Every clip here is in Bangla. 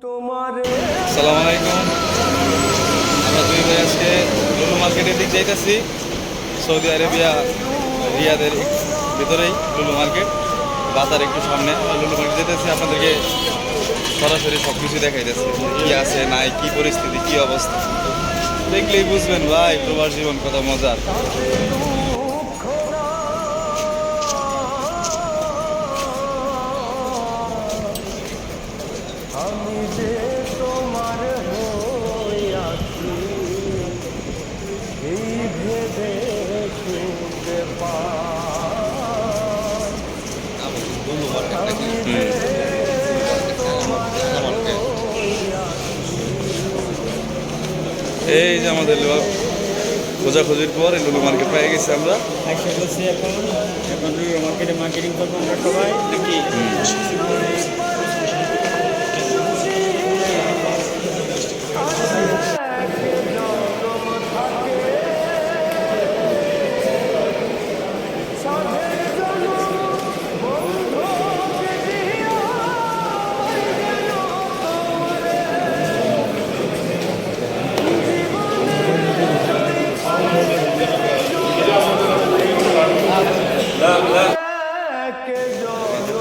আসসালামু আলাইকুম। আমরা দুই ভাই আজকে লুলু মার্কেটের দিক যাইতেছি। সৌদি আরবিয়া রিয়াদের ভিতরেই লুলু মার্কেট, বাজার একটু সামনে। আমরা লুলু মার্কেট যেতেছি, আপনাদেরকে সরাসরি সব কিছু দেখাইতেছি, কি আছে নাই, কি পরিস্থিতি, কি অবস্থা। দেখলেই বুঝবেন ভাই প্রবাস জীবন কত মজার। আমি যে তোমার হইয়াছি এই ভেবে শুনতে পাই। আমি যে এই যে আমাদের খোঁজাখুঁজির পর লুলু মার্কেট পেয়ে গেছি আমরা। এখন লুলু মার্কেটে মার্কেটিং করবো আমরা সবাই নাকি।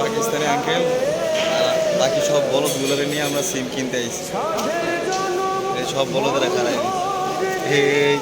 পাকিস্তানি আঙ্কেল বাকি সব বলদগুলোরে নিয়ে আমরা সিম কিনতে আইছি। এই সব বলদেরা খারাই এই